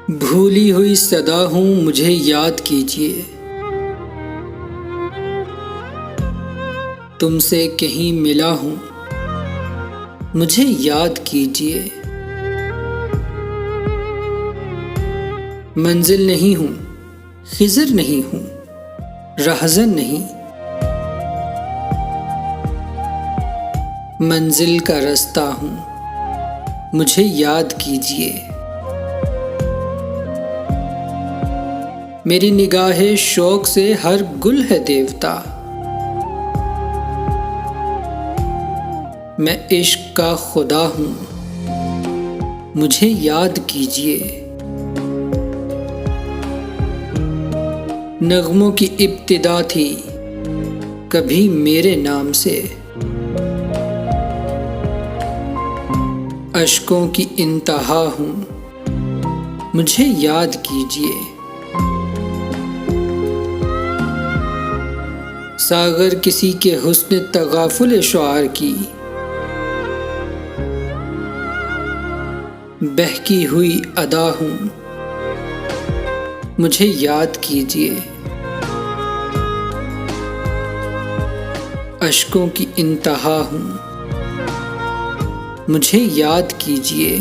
भूली हुई सदा हूँ, मुझे याद कीजिए। तुमसे कहीं मिला हूँ, मुझे याद कीजिए। मंजिल नहीं हूँ, खिज़र नहीं हूँ, रहज़न नहीं। मंजिल का रास्ता हूँ, मुझे याद कीजिए। मेरी निगाहे शौक से हर गुल है देवता। मैं इश्क का खुदा हूँ, मुझे याद कीजिए। नग़्मों की इब्तिदा थी कभी मेरे नाम से, अश्कों की इंतहा हूँ, मुझे याद कीजिए। सागर किसी के हुस्न तगाफुल शुआर की, बहकी हुई अदा हूँ, मुझे याद कीजिए। अश्कों की इंतहा हूँ, मुझे याद कीजिए।